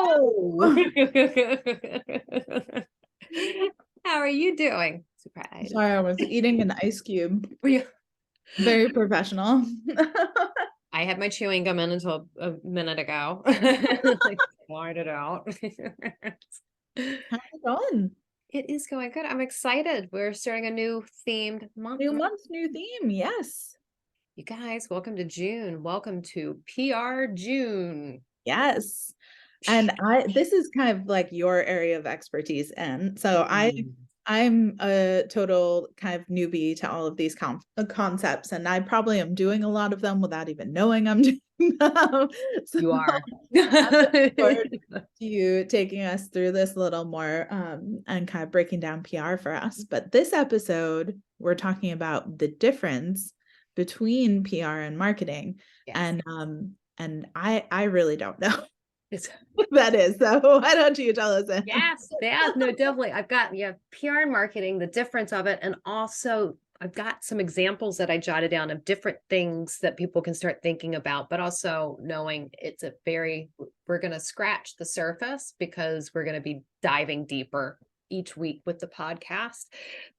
Hello. How are you doing? Surprise. Sorry, I was eating an ice cube. Were you- Very professional. I had my chewing gum in until a minute ago. Like, slide it out. How's it going? It is going good. I'm excited. We're starting a new themed month. New month, new theme. Yes. You guys, welcome to June. Welcome to PR June. Yes. And this is kind of like your area of expertise. And so Mm. I'm a total kind of newbie to all of these concepts, and I probably am doing a lot of them without even knowing I'm doing them. So You are. I'm looking forward to you taking us through this a little more and kind of breaking down PR for us. But this episode, we're talking about the difference between PR and marketing. Yes. And I really don't know It's what that is. So why don't you tell us? Yes, yeah, no, definitely. I've got PR and marketing, the difference of it, and also I've got some examples that I jotted down of different things that people can start thinking about, but also knowing we're going to scratch the surface because we're going to be diving deeper each week with the podcast.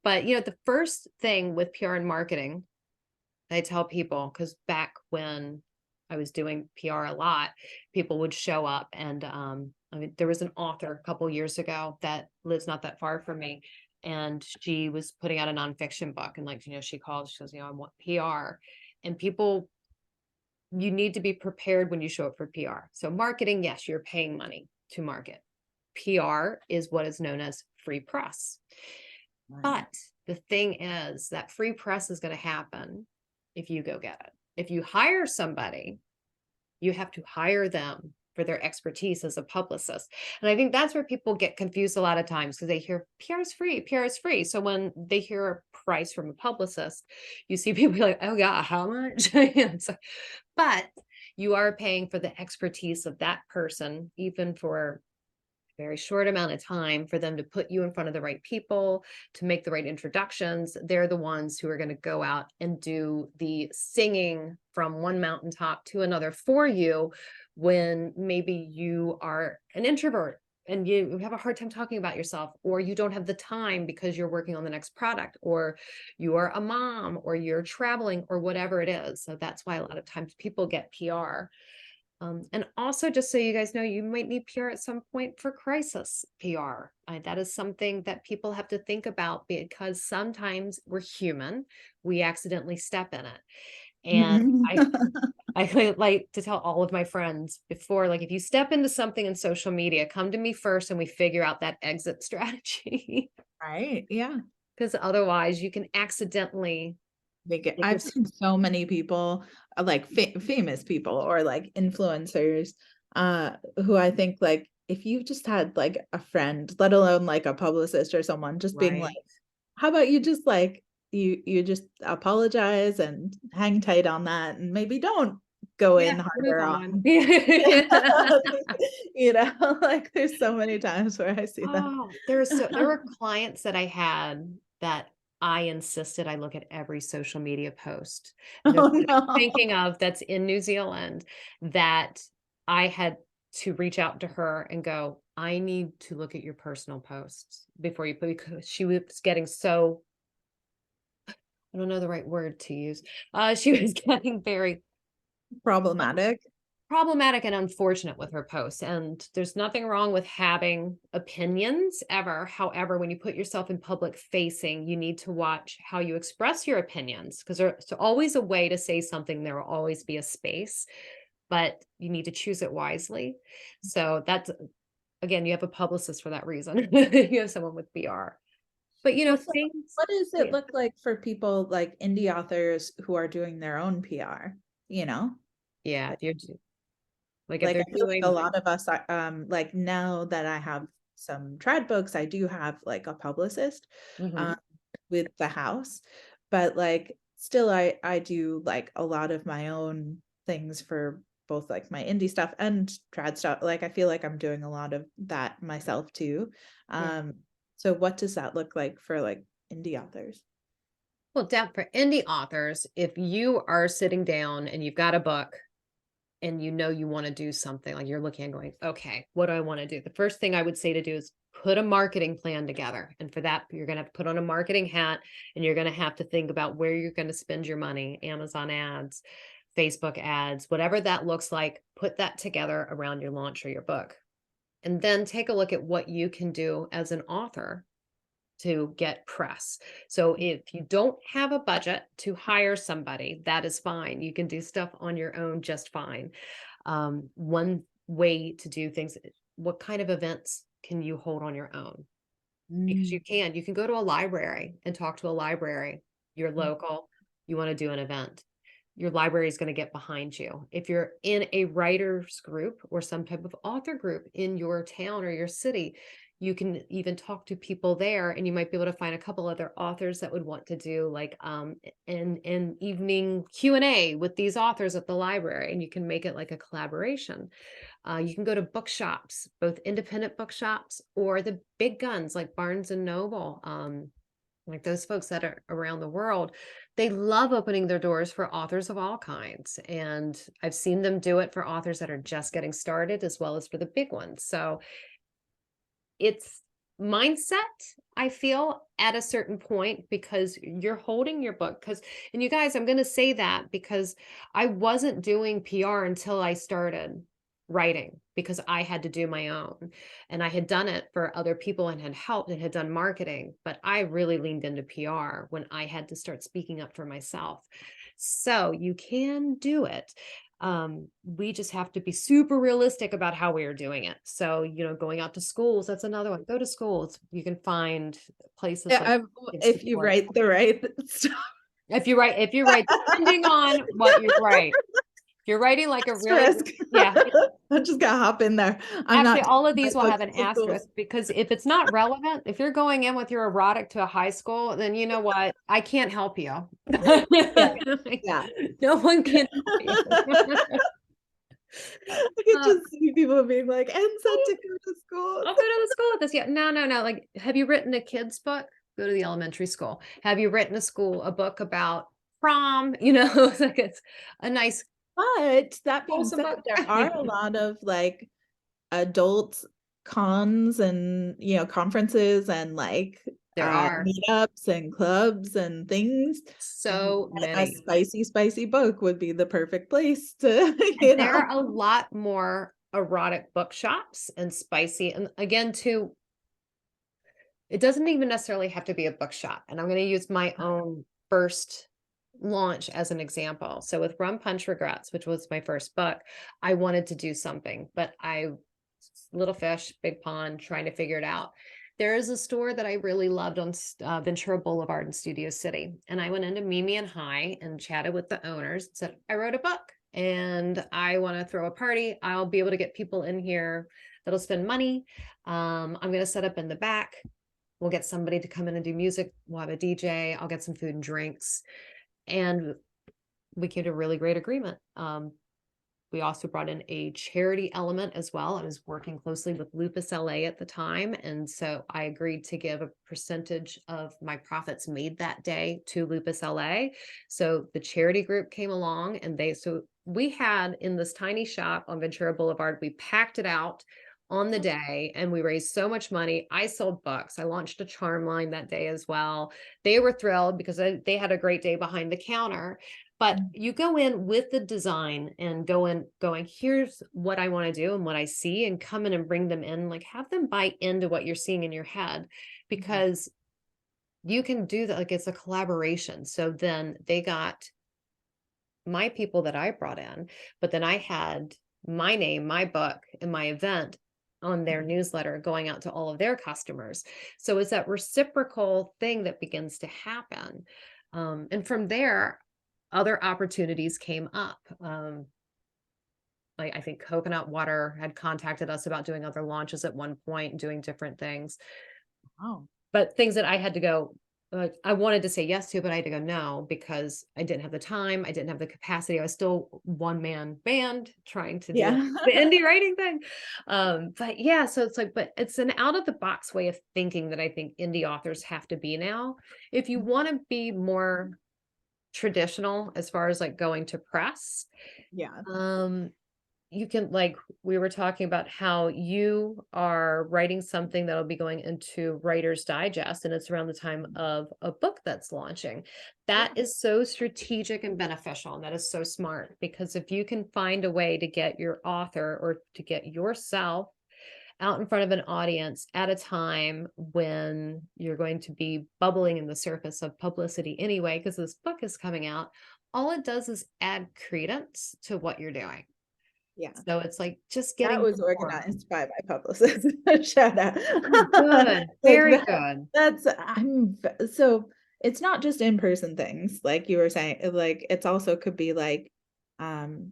But the first thing with PR and marketing, I tell people, because back when I was doing PR a lot, people would show up and I mean, there was an author a couple years ago that lives not that far from me, and she was putting out a nonfiction book, and she called, she goes, I want PR, and people, you need to be prepared when you show up for PR. So marketing, yes, you're paying money to market. PR is what is known as free press. Right. But the thing is that free press is going to happen if you go get it. If you hire somebody, you have to hire them for their expertise as a publicist. And I think that's where people get confused a lot of times, because they hear PR is free, PR is free. So when they hear a price from a publicist, you see people be like, oh yeah, how much? But you are paying for the expertise of that person, even for very short amount of time, for them to put you in front of the right people, to make the right introductions. They're the ones who are going to go out and do the singing from one mountaintop to another for you when maybe you are an introvert and you have a hard time talking about yourself, or you don't have the time because you're working on the next product, or you are a mom, or you're traveling, or whatever it is. So that's why a lot of times people get PR. And also, just so you guys know, you might need PR at some point for crisis PR. That is something that people have to think about, because sometimes we're human, we accidentally step in it. And I like to tell all of my friends before, like, if you step into something in social media, come to me first and we figure out that exit strategy. Right. Yeah. Because otherwise you can accidentally. I've seen so many people, like famous people or like influencers, who I think, like, if you just had like a friend, let alone like a publicist or someone, just being like, Right. how about you just like you just apologize and hang tight on that, and maybe don't go Yeah, in move harder on. on, like there's so many times where I see that. Oh, there were clients that I had that I insisted I look at every social media post. And there's Oh one I'm no. thinking of that's in New Zealand, that I had to reach out to her and go, I need to look at your personal posts before you put, because she was getting so, I don't know the right word to use. She was getting very Problematic. problematic and unfortunate with her posts. And there's nothing wrong with having opinions ever. However, when you put yourself in public facing, you need to watch how you express your opinions, because there's always a way to say something. There will always be a space, but you need to choose it wisely. So that's, again, you have a publicist for that reason. You have someone with PR. But So things. what does Oh, it yeah. look like for people like indie authors who are doing their own PR? You know, Yeah, like, if you're like, if they're I feel like a doing. lot of us are, like, now that I have some trad books, I do have like a publicist um Mhm. with the house, but like still I do like a lot of my own things for both like my indie stuff and trad stuff. Like I feel like I'm doing a lot of that myself too. Um so what does that look like for like indie authors? Well, for indie authors, if you are sitting down and you've got a book and you know you want to do something, like you're looking and going, okay, what do I want to do? The first thing I would say to do is put a marketing plan together. And for that, you're going to have to put on a marketing hat, and you're going to have to think about where you're going to spend your money, Amazon ads, Facebook ads, whatever that looks like. Put that together around your launch or your book. And then take a look at what you can do as an author to get press. So if you don't have a budget to hire somebody, that is fine. You can do stuff on your own just fine. One way to do things, what kind of events can you hold on your own? Because Mm, you can go to a library and talk to a library. You're mm, local, you want to do an event. Your library is going to get behind you. If you're in a writers group or some type of author group in your town or your city, you can even talk to people there, and you might be able to find a couple other authors that would want to do like an evening Q&A with these authors at the library, and you can make it like a collaboration. You can go to bookshops, both independent bookshops or the big guns like Barnes and Noble. Like those folks that are around the world, they love opening their doors for authors of all kinds. And I've seen them do it for authors that are just getting started as well as for the big ones. So it's mindset, I feel, at a certain point, because you're holding your book. Because, and you guys, I'm going to say that because I wasn't doing PR until I started writing, because I had to do my own, and I had done it for other people and had helped and had done marketing, but I really leaned into PR when I had to start speaking up for myself. So you can do it. We just have to be super realistic about how we are doing it. So, going out to schools, that's another one. Go to schools. You can find places yeah, like give if you support. write the right stuff. If you write, depending on what you write. If you're writing like a really Asterisk. good, yeah, I'm just gonna hop in there. I'm actually, not all taking of my these will have books an to schools. asterisk, because if it's not relevant, if you're going in with your erotic to a high school, then you know what? I can't help you. Yeah, yeah. No one can help you. I could Uh, just see people being like, "And said to go to schools." I'll go to the school with this. Yeah, no, no, no. Like, have you written a kid's book? Go to the elementary school. Have you written a book about prom? It's like it's a nice But that being wholesome said, book. there are a lot of, like, adult cons and, conferences and, like, There are meetups and clubs and things. so A many. spicy, spicy book would be the perfect place to, There are a lot more erotic bookshops and spicy. And again, too, it doesn't even necessarily have to be a bookshop. And I'm going to use my own first launch as an example. So with Rum Punch Regrets, which was my first book, I wanted to do something, but little fish, big pond, trying to figure it out. There is a store that I really loved on Ventura Boulevard in Studio City. And I went into Mimi and High and chatted with the owners and said, I wrote a book and I want to throw a party. I'll be able to get people in here that'll spend money. I'm going to set up in the back. We'll get somebody to come in and do music. We'll have a DJ. I'll get some food and drinks. And we came to a really great agreement. We also brought in a charity element as well. I was working closely with Lupus LA at the time. And so I agreed to give a percentage of my profits made that day to Lupus LA. So the charity group came along, and so we had in this tiny shop on Ventura Boulevard, we packed it out on the day and we raised so much money. I sold books. I launched a charm line that day as well. They were thrilled because they had a great day behind the counter. But you go in with the design and going, here's what I want to do and what I see, and come in and bring them in, like have them buy into what you're seeing in your head, because you can do that. Like it's a collaboration. So then they got my people that I brought in, but then I had my name, my book, and my event on their newsletter going out to all of their customers. So it's that reciprocal thing that begins to happen. And from there, other opportunities came up. Like I think Coconut Water had contacted us about doing other launches at one point, doing different things, Wow. but things that I had to go, I wanted to say yes to, but I had to go no, because I didn't have the time. I didn't have the capacity. I was still one man band trying to do Yeah. the indie writing thing. But yeah, so it's like, but it's an out of the box way of thinking that I think indie authors have to be now. If you want to be more traditional as far as like going to press, Yeah. you can, like, we were talking about how you are writing something that'll be going into Writer's Digest, and it's around the time of a book that's launching. That Yeah. is so strategic and beneficial, and that is so smart, because if you can find a way to get your author or to get yourself out in front of an audience at a time when you're going to be bubbling in the surface of publicity anyway, because this book is coming out, all it does is add credence to what you're doing. Yeah. So it's like just That getting was more. organized by my publicist. Shout out. Oh, good. Like Very that, good. so it's not just in-person things, like you were saying, like it's also could be like um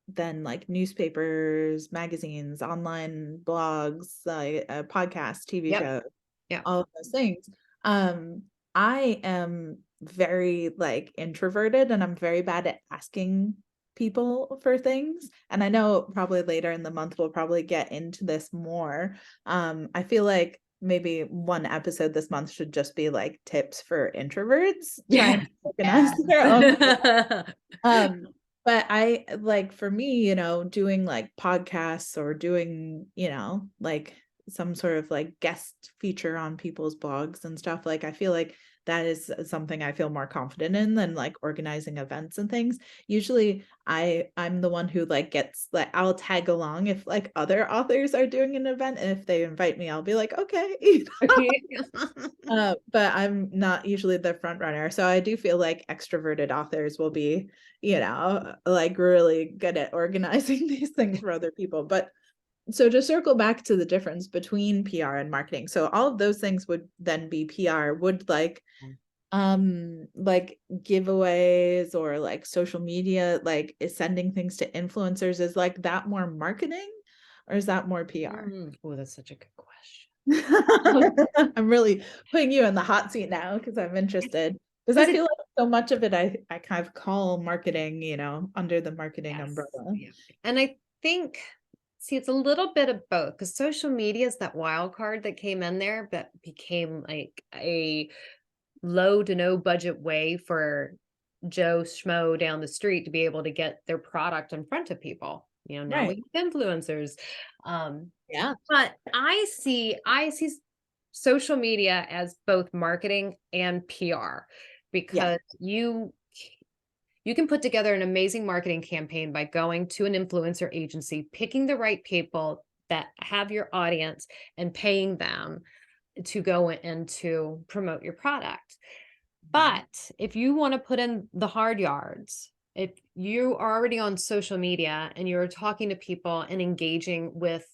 then like newspapers, magazines, online blogs, like podcasts, TV Yep. shows, Yep. all of those things. Um, I am very like introverted and I'm very bad at asking people for things. And I know probably later in the month we'll probably get into this more. I feel like maybe one episode this month should just be like tips for introverts trying Yeah. to organize their own. Yes. Um, but I like for me, doing like podcasts or doing, like some sort of like guest feature on people's blogs and stuff, like I feel like that is something I feel more confident in than like organizing events and things. Usually I'm the one who like gets like I'll tag along if like other authors are doing an event, and if they invite me, I'll be like, okay. But I'm not usually the front runner. So I do feel like extroverted authors will be, like really good at organizing these things for other people. But so to circle back to the difference between PR and marketing. So all of those things would then be PR. Would like giveaways or like social media, like is sending things to influencers, is like that more marketing or is that more PR? Oh, that's such a good question. I'm really putting you in the hot seat now because I'm interested. Because I Because feel it, like so much of it I kind of call marketing, under the marketing yes. umbrella. Yeah. And I think, see, it's a little bit of both, because social media is that wild card that came in there, but became like a low to no budget way for Joe Schmo down the street to be able to get their product in front of people. Now Right. we have influencers. Um, Yeah. but I see social media as both marketing and PR, Yeah. because you can put together an amazing marketing campaign by going to an influencer agency, picking the right people that have your audience and paying them to go and to promote your product. Mhm. But if you want to put in the hard yards, if you are already on social media and you're talking to people and engaging with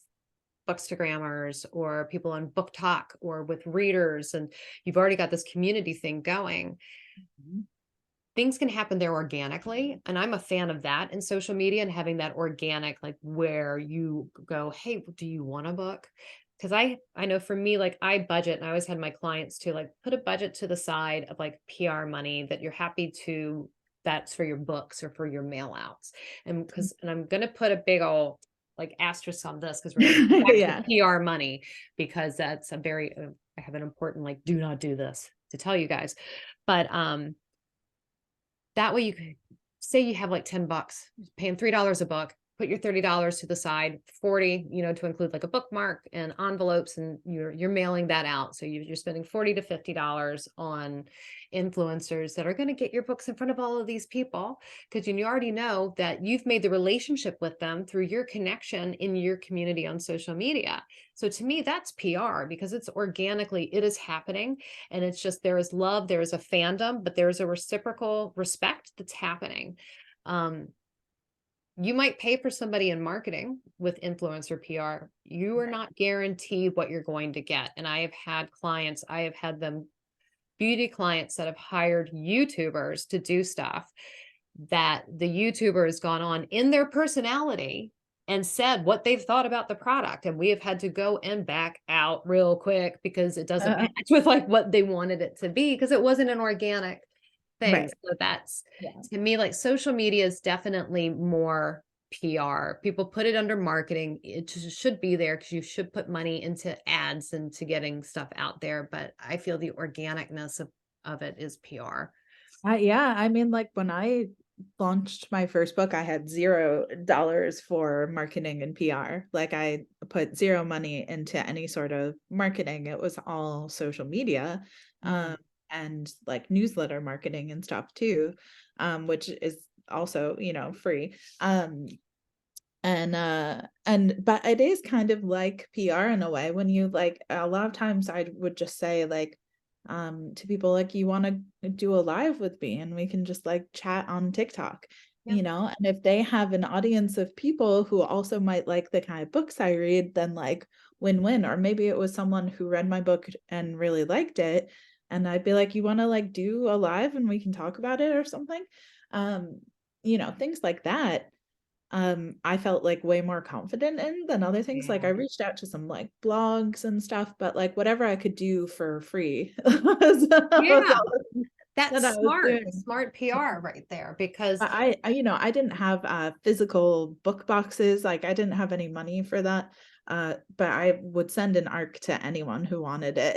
bookstagrammers or people on BookTok or with readers, and you've already got this community thing going, Mhm. things can happen there organically. And I'm a fan of that in social media, and having that organic, like where you go, hey, do you want a book? Because I know for me, like I budget, and I always had my clients to like put a budget to the side of like PR money that you're happy to, that's for your books or for your mail outs. And I'm gonna put a big old like asterisk on this, because we're gonna get back to Yeah. PR money, because that's a very I have an important like do not do this to tell you guys. But that way you could say you have like 10 bucks, paying $3 a book, put your $30 to the side, 40, to include like a bookmark and envelopes, and you're mailing that out. So you're spending 40 to $50 on influencers that are going to get your books in front of all of these people, because you already know that you've made the relationship with them through your connection in your community on social media. So to me, that's PR, because it's organically, it is happening, and it's just there is love, there is a fandom, but there is a reciprocal respect that's happening. Um, you might pay for somebody in marketing with influencer PR. You are not guaranteed what you're going to get. And I have had clients, I have had them beauty clients that have hired YouTubers to do stuff, that the YouTuber has gone on in their personality and said what they've thought about the product. And we have had to go and back out real quick because it doesn't Uh, match with like what they wanted it to be, because it wasn't an organic thing. right. So that's, Yeah. to me, like social media is definitely more PR. People put it under marketing. It just should be there because you should put money into ads and to getting stuff out there. But I feel the organicness of it is PR. Yeah, I mean, like when I launched my first book, I had $0 for marketing and PR. Like I put zero money into any sort of marketing. It was all social media, um, Mm, and like newsletter marketing and stuff too, which is also, free. And but it is kind of like PR in a way when you like a lot of times I would just say like to people like you want to do a live with me and we can just like chat on TikTok, yeah. and if they have an audience of people who also might like the kind of books I read, then like win-win. Or maybe it was someone who read my book and really liked it and I'd be like, you want to like do a live and we can talk about it or something. um Things like that I felt like way more confident in than other things. Like I Yeah. reached out to some like blogs and stuff, but like whatever I could do for free was Yeah. all That's that I was smart, doing. smart PR right there because But I didn't have physical book boxes. Like I didn't have any money for that. But I would send an ARC to anyone who wanted it.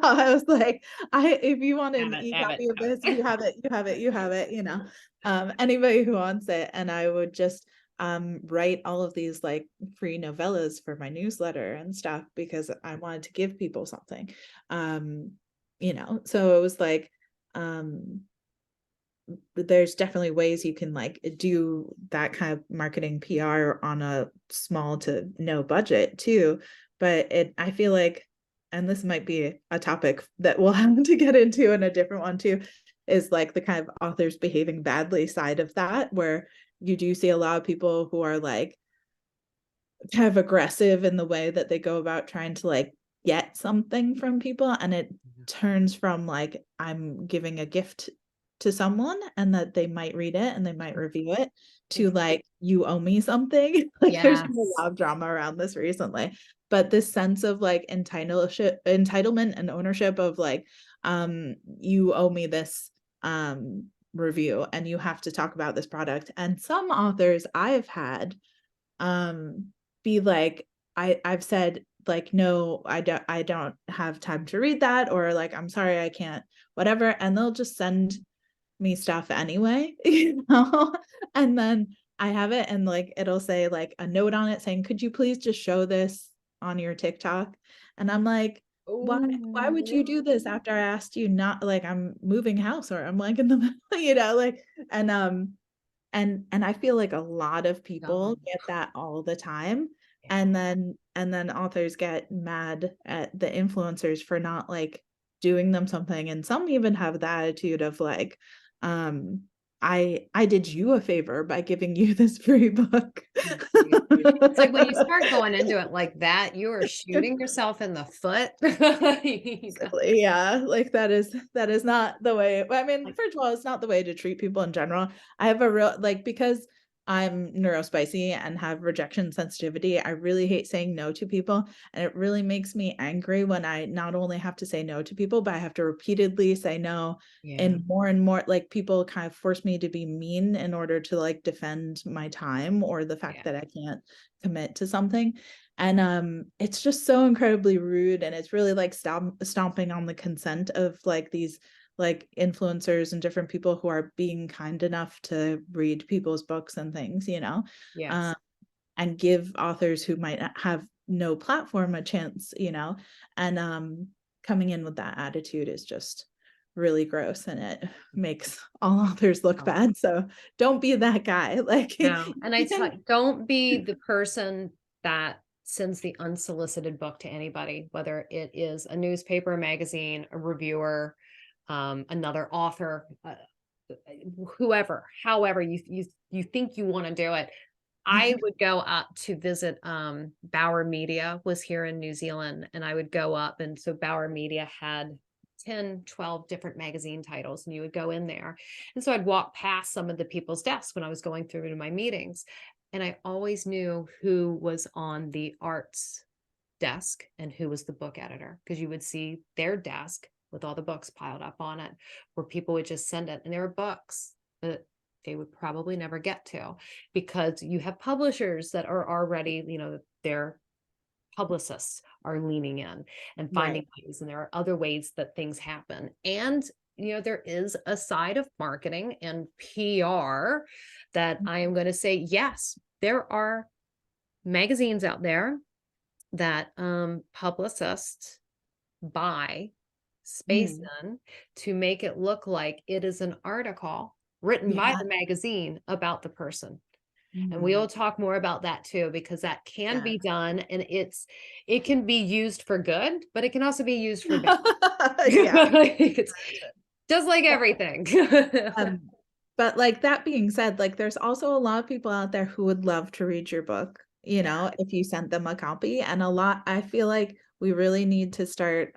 I was like, if you want have an it, have it, e-copy of have this, it. you have it, you have it, you have it, anybody who wants it. And I would just write all of these like free novellas for my newsletter and stuff because I wanted to give people something. Um, so it was like, um there's definitely ways you can like do that kind of marketing PR on a small to no budget too. But I feel like, and this might be a topic that we'll have to get into in a different one too, is like the kind of authors behaving badly side of that, where you do see a lot of people who are like kind of aggressive in the way that they go about trying to like get something from people, and it turns from like I'm giving a gift to someone and that they might read it and they might review it to Mhm. like you owe me something. Like there's been a Yes. lot of drama around this recently, but this sense of like entitlement and ownership of like you owe me this review and you have to talk about this product. And some authors I've had um be like, I've said like, no, I don't have time to read that, or like I'm sorry I can't, whatever, and they'll just send me stuff anyway. And then I have it and like it'll say like a note on it saying, could you please just show this on your TikTok? And I'm like, why would you do this Oh, after I asked you? Not like I'm moving house or I'm like in the middle, like. And and I feel like a lot of people God. get that all the time. Yeah. And then authors get mad at the influencers for not like doing them something. And some even have the attitude of like, um, I did you a favor by giving you this free book. It's like when you start going into it like that, you are shooting yourself in the foot. You go, Exactly, yeah, like, that is not the way. I mean, like, first of all, it's not the way to treat people in general. I have a real like, because I'm neurospicy and have rejection sensitivity, I really hate saying no to people, and it really makes me angry when I not only have to say no to people, but I have to repeatedly say no, yeah, and more like, people kind of force me to be mean in order to, like, defend my time or the fact yeah, that I can't commit to something. And it's just so incredibly rude, and it's really like stomping on the consent of like these like influencers and different people who are being kind enough to read people's books and things, yes, um, and give authors who might have no platform a chance, and coming in with that attitude is just really gross, and it makes all authors look oh, bad. So don't be that guy. Like no, and I you tell can. you, don't be the person that sends the unsolicited book to anybody, whether it is a newspaper, a magazine, a reviewer, another author, whoever, however you think you want to do it. I would go up to visit, Bauer Media was here in New Zealand, and I would go up, and so Bauer Media had 10, 12 different magazine titles, and you would go in there. And so I'd walk past some of the people's desks when I was going through to my meetings, and I always knew who was on the arts desk and who was the book editor, because you would see their desk with all the books piled up on it, where people would just send it, and there were books that they would probably never get to, because you have publishers that are already, their publicists are leaning in and Right. finding ways, and there are other ways that things happen. And there is a side of marketing and PR that I am going to say, yes, there are magazines out there that publicists buy space Mm, in to make it look like it is an article written by yeah. the magazine about the person. And we'll Mm, talk more about that too, because that can yeah. be done and it can be used for good, but it can also be used for bad. Yeah. It's just like everything. Um, but like that being said, like there's also a lot of people out there who would love to read your book, Yeah, if you sent them a copy. And I feel like we really need to start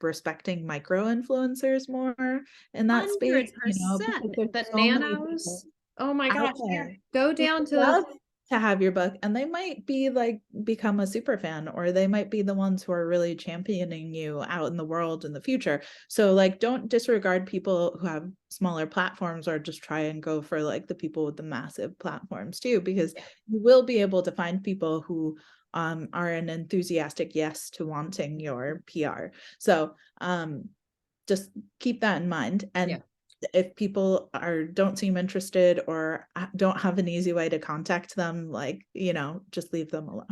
respecting micro influencers more in that space, because 100%. there's The so many people nanos, oh my out gosh, yeah. there Go who down to would the love to have your book, and they might be like become a super fan, or they might be the ones who are really championing you out in the world in the future. So like don't disregard people who have smaller platforms, or just try and go for like the people with the massive platforms too, because yeah, you will be able to find people who are an enthusiastic yes to wanting your PR. So just keep that in mind. yeah. And if people don't seem interested, or don't have an easy way to contact them, like, just leave them alone.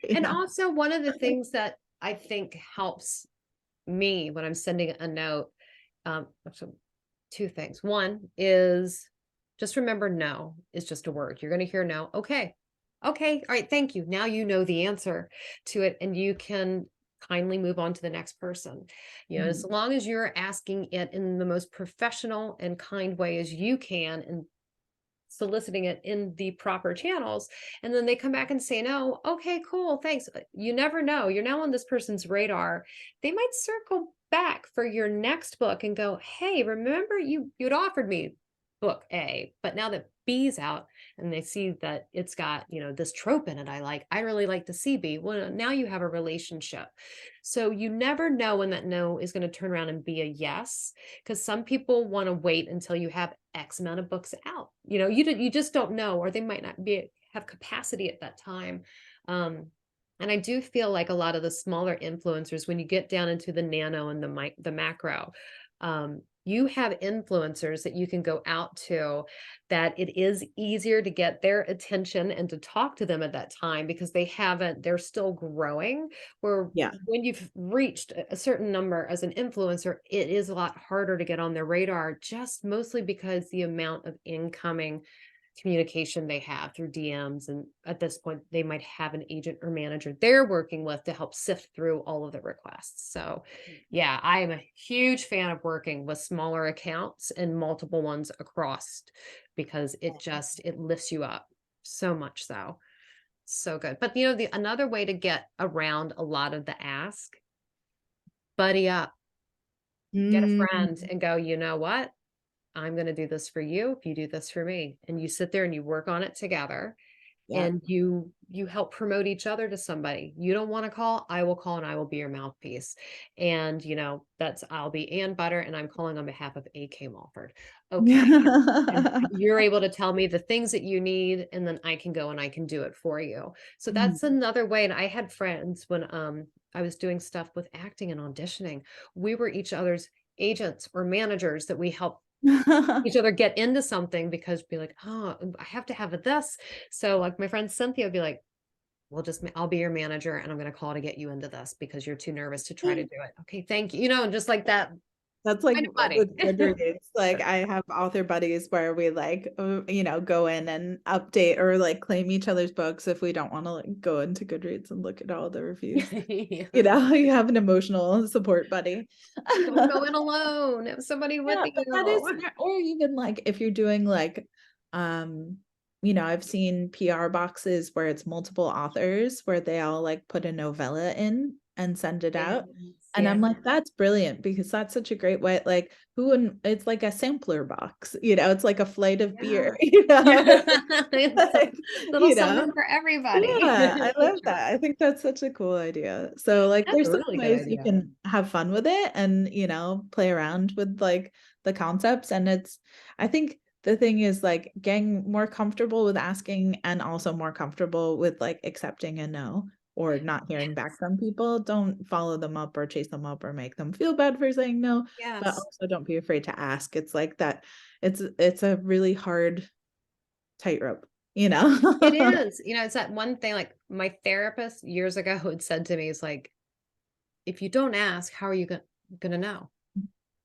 you And know also one of the things that I think helps me when I'm sending a note, so two things. One is just remember no is just a word. You're going to hear no. Okay. Okay. All right. Thank you. Now you know the answer to it and you can kindly move on to the next person. As Mhm. long as you're asking it in the most professional and kind way as you can and soliciting it in the proper channels, and then they come back and say no. Okay, cool, thanks. You never know, you're now on this person's radar. They might circle back for your next book and go, hey, remember you'd offered me book A, but now that B's out and they see that it's got this trope in it, I really like to see B. Well, now you have a relationship. So you never know when that no is going to turn around and be a yes, because some people want to wait until you have X amount of books out. You just don't know, or they might not be have capacity at that time. Um, and I do feel like a lot of the smaller influencers, when you get down into the nano and the macro, you have influencers that you can go out to, that it is easier to get their attention and to talk to them at that time because they're still growing. Where Yeah. when you've reached a certain number as an influencer, it is a lot harder to get on their radar, just mostly because the amount of incoming communication they have through DMs. And at this point, they might have an agent or manager they're working with to help sift through all of the requests. So, yeah, I am a huge fan of working with smaller accounts and multiple ones across because it lifts you up so much so. So good. But the another way to get around a lot of the ask, buddy up, get a friend Mm, and go, you know what? I'm going to do this for you if you do this for me. And you sit there and you work on it together yeah. and you help promote each other to somebody. You don't want to call, I will call and I will be your mouthpiece. And that's I'll be Ann Butter and I'm calling on behalf of AK Mulford. Okay. And you're able to tell me the things that you need, and then I can go and I can do it for you. So Mm. that's another way. And I had friends when I was doing stuff with acting and auditioning. We were each other's agents or managers that we help each other get into something because be like, oh, I have to have this. So like my friend Cynthia would be like, I'll be your manager and I'm going to call to get you into this because you're too nervous to try to do it. Okay, thank you. Just like that That's like kind of buddy. with Goodreads. Like I have author buddies where we like, go in and update or like claim each other's books if we don't want to like go into Goodreads and look at all the reviews. Yeah. You have an emotional support buddy. Don't go in alone. Have somebody with Yeah, but that is you. smart. Or even like if you're doing like, I've seen PR boxes where it's multiple authors where they all like put a novella in and send it Yes, out. And yeah. I'm like, that's brilliant because that's such a great way. Like, who wouldn't? It's like a sampler box, it's like a flight of Yeah. beer, It's a like, little you know. something for everybody. Yeah, I love that. I think that's such a cool idea. So like That's a there's so really many good ways you idea. can have fun with it and play around with like the concepts. And I think the thing is like getting more comfortable with asking and also more comfortable with like accepting a no. or not hearing back from people, don't follow them up or chase them up or make them feel bad for saying no, but Yes, also don't be afraid to ask. It's like that. It's a really hard tightrope, you know? it is. It's that one thing, like, my therapist years ago had said to me, is like, "If you don't ask, how are you gonna know?"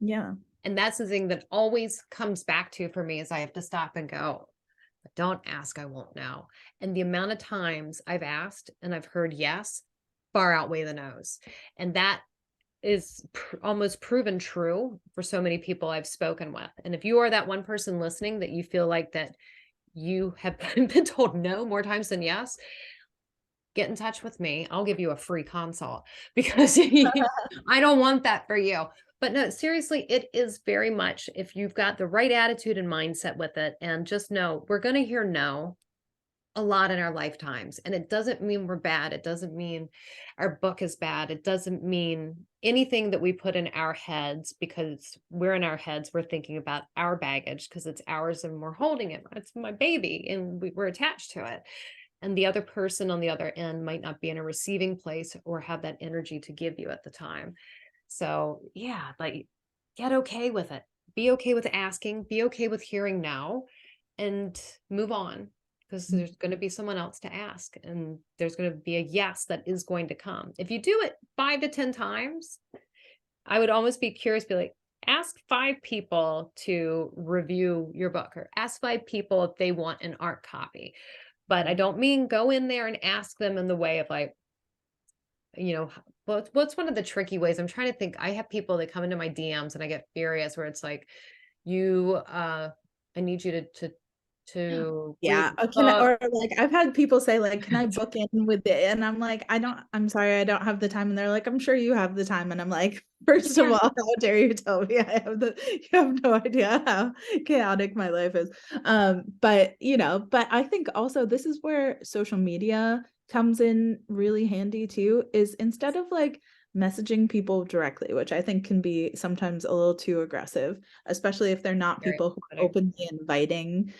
Yeah. And that's the thing that always comes back to for me, is I have to stop and go, "Don't ask, I won't know." And the amount of times I've asked and I've heard yes far outweigh the no's. And that is almost proven true for so many people I've spoken with. And if you are that one person listening that you feel like that you have been told no more times than yes, get in touch with me. I'll give you a free consult because I don't want that for you. But no, seriously, it is very much, if you've got the right attitude and mindset with it, and just know we're going to hear no a lot in our lifetimes. And it doesn't mean we're bad. It doesn't mean our book is bad. It doesn't mean anything that we put in our heads, because we're in our heads. We're thinking about our baggage because it's ours and we're holding it. It's my baby and we're attached to it. And the other person on the other end might not be in a receiving place or have that energy to give you at the time. So, yeah, like, get okay with it. Be okay with asking, be okay with hearing no, and move on, because there's going to be someone else to ask, and there's going to be a yes that is going to come. If you do it 5 to 10 times, I would almost be curious, be like, ask 5 people to review your book, or ask 5 people if they want an art copy. But I don't mean go in there and ask them in the way of like, what's one of the tricky ways? I'm trying to think. I have people that come into my DMs and I get furious where it's like, I need you to read Yeah, the can book. or, like, I've had people say, like, "Can I book in with it?" And I'm like, I'm sorry, I don't have the time." And they're like, "I'm sure you have the time." And I'm like, "First of Yeah, all, how dare you tell me I have the you have no idea how chaotic my life is." But I think also this is where social media comes in really handy too, is instead of, like, messaging people directly, which I think can be sometimes a little too aggressive, especially if they're not very people who are funny. openly inviting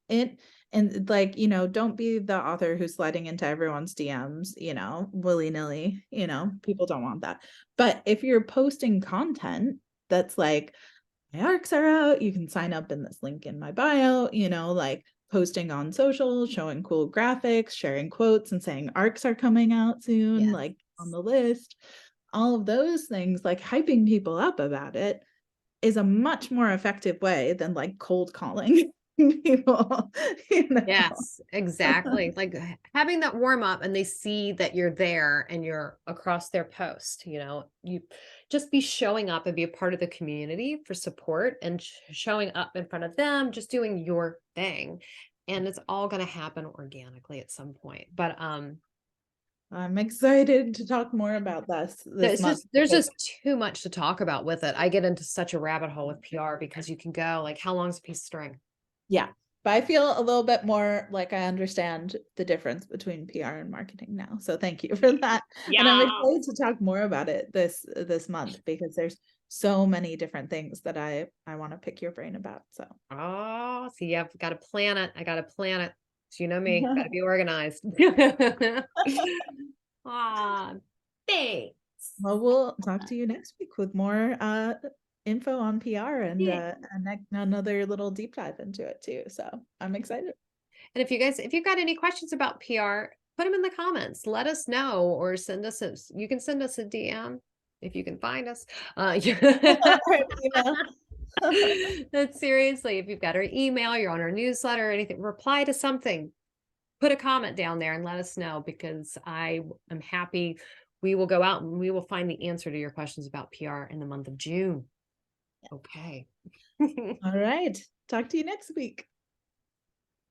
it and like, don't be the author who's sliding into everyone's DMs, willy-nilly, people don't want that. But if you're posting content that's like, my arcs are out, you can sign up in this link in my bio, like posting on social, showing cool graphics, sharing quotes and saying arcs are coming out soon, Yes. like on the list. All of those things, like hyping people up about it is a much more effective way than like cold calling people, you know? Yes, exactly. Like, having that warm up and they see that you're there and you're across their post, you just be showing up and be a part of the community for support, and showing up in front of them, just doing your thing. And it's all going to happen organically at some point. But I'm excited to talk more about this there's month just there's because just too much to talk about with it. I get into such a rabbit hole with PR because you can go like, how long's a piece of string? yeah, but I feel a little bit more like I understand the difference between PR and marketing now. So thank you for that. And I'm Yeah. excited to talk more about it this month because there's so many different things that I want to pick your brain about. So Oh, see, I've got to plan it. I got to plan it. So you know me, got to be organized. Ah, thanks. well, we'll talk to you next week with more info on PR and Yeah. another little deep dive into it too. So I'm excited. And if you've got any questions about PR, put them in the comments. Let us know, or you can send us a DM if you can find us. Yeah. Email. But seriously, if you've got our email, you're on our newsletter, or anything, reply to something. Put a comment down there and let us know, because I am happy. We will go out and we will find the answer to your questions about PR in the month of June. Okay. All right. Talk to you next week.